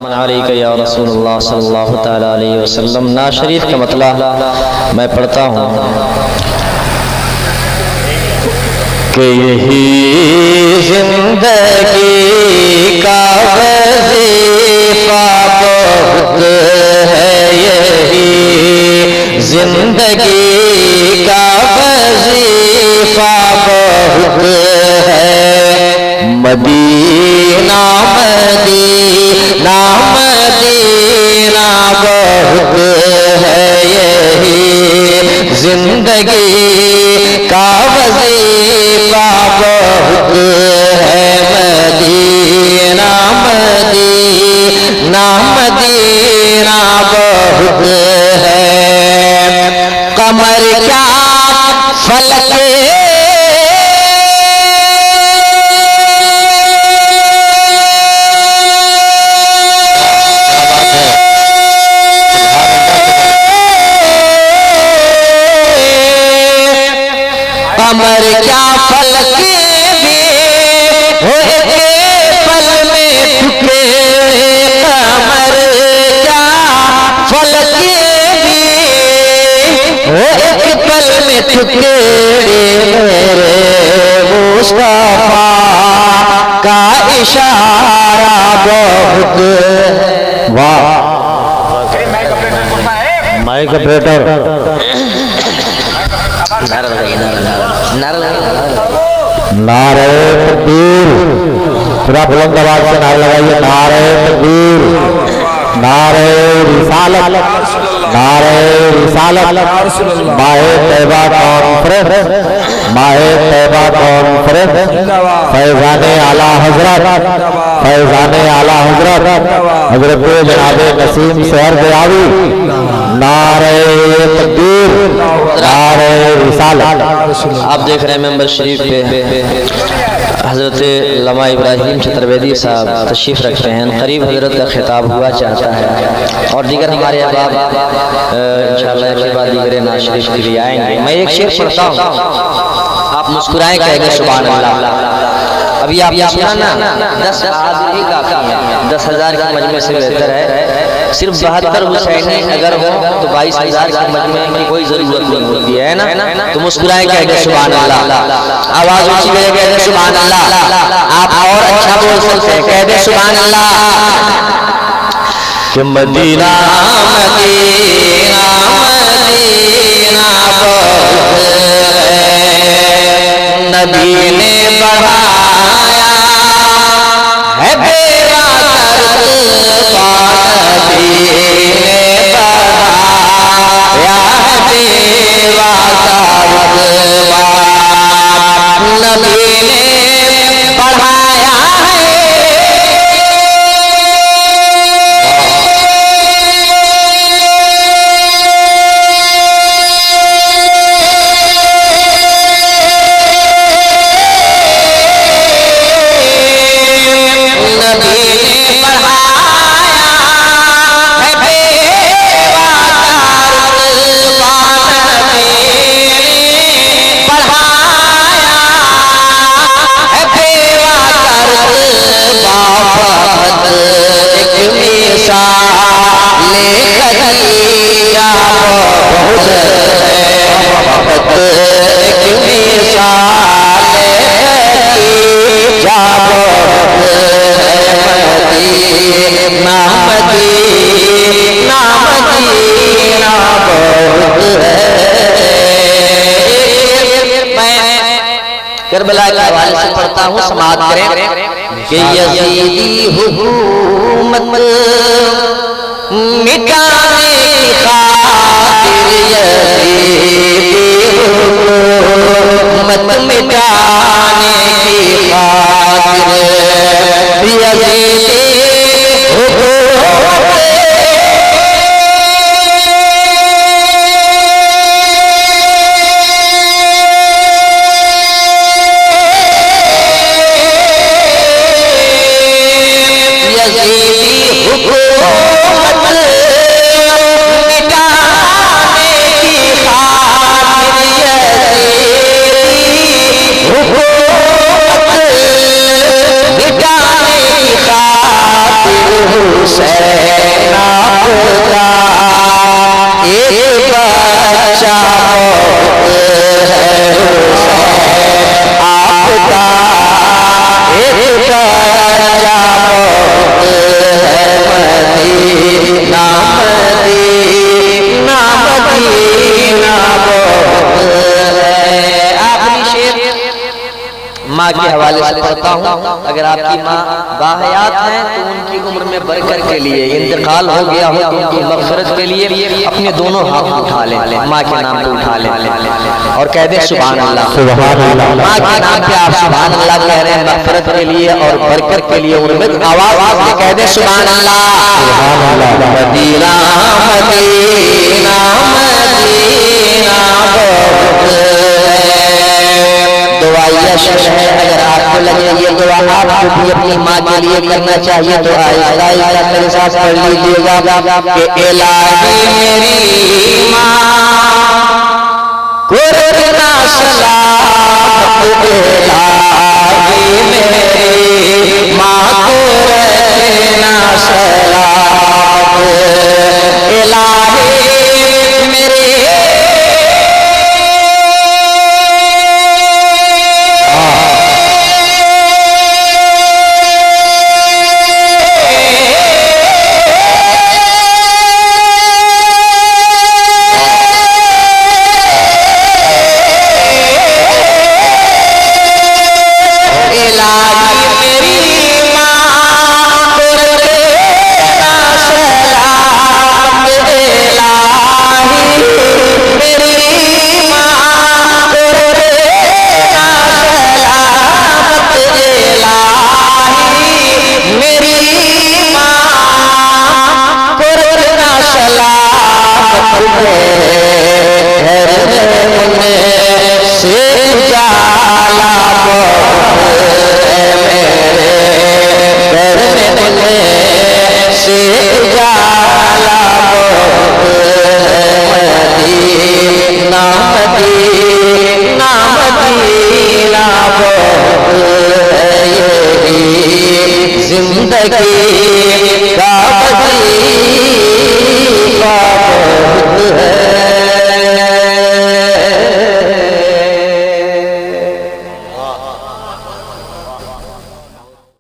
या रसूलुल्लाह सल्लल्लाहु तआला अलैहि वसल्लम। ना शरीफ का मतलब मैं पढ़ता हूँ कि यही जिंदगी का वजीफा बहुत है, यही जिंदगी का वजीफा बहुत है। मदीना मदीना मदीना बहुत है, यही जिंदगी का वजीफा बहुत है। मदीना मदीना मदीना बहुत है। कमर क्या फलक कमर क्या फलक में हो के पल में टुके, कमर क्या फलक में हो एक पल में टुके। मेरे मुस्तफा का इशारा बहुत। वाह माइक ऑपरेटर नारे तकबीर, पूरा बुलंद आवाज से नारे लगाइए। नारे तकबीर, नारे रिसालत, नारे रिसालत। माहे तैबा कॉन्फ्रेंस, माहे तैबा कॉन्फ्रेंस, फैजाने आला हजरत, फैजाने आला हजरत हजरत जनाबे नसीम शहर दयावी। नारे तकबीर, नारे रिसालत। आप देख रहे हैं मेंबर शरीफ पे हजरत लमा इब्राहिम चतुर्वेदी साहब तशरीफ रखते हैं। करीब हजरत का खिताब हुआ चाहता है और दीगर हमारे अहबाब इंशाअल्लाह के बाद दीगर ना शरीफ के लिए आएंगे। मैं एक शेर पढ़ता हूँ, आप मुस्कुराएं कहेंगे सुभान अल्लाह। अभी आपने सुना ना 10 आदमी काफी है, 10,000 के मजमे से बेहतर है सिर्फ 72 हुसैनी अगर हो तो 22,000 के मजमे की कोई जरूरत नहीं होती है ना। तो मुस्कुराएं कहेंगे सुभान अल्लाह, आवाज ऊंची करेंगे सुभान अल्लाह। आप और अच्छा बोल सकते हैं, कह दे सुभान अल्लाह। कि मदीना मदीना मदीना बहुत है, नबी ने बढ़ाया है बेड़ा दर्द का, नबी ने बढ़ाया है बेड़ा दर्द का, नबी ने बढ़ाया है। करबला के हवाले से पढ़ता हूँ, समाअत करें कि यजीदी हुकूमत मिटाने की खातिर, यजीदी हुकूमत मिटाने की खातिर, यजीदी हुकूमत मिटाने की खातिर हुसैन आपका एक बच्चा है हुसैन आपका एक बच्चा है मदीना मदीना मदीना आखिरी शेर माँ के हवाले से पढ़ता हूँ। अगर आपकी माँ बाहयात हैं तो उनकी उम्र में बरकत के लिए, इंतकाल हो गया हो तो उनकी मग़फ़िरत के लिए अपने दोनों हाथ उठा लें, माँ के नाम पे उठा लें और कह दें सुभान अल्लाह। सुभान अल्लाह। माँ के नाम पे आप सुभान अल्लाह कह रहे हैं मग़फ़िरत के लिए और बरकत के लिए, उनमें आवाज़ से कह दें सुभान अल्लाह। मदीना मदीना मदीना दुआ यह शेर है। अगर आपको लगे ये दुआ आपको भी अपनी माँ के लिए करना चाहिए तो आहिस्ता आहिस्ता मेरे साथ पढ़ लीजिएगा कि इलाही मेरी माँ को रखना सलामत, इलाही मेरी माँ को रखना सलामत, इलाही मेरी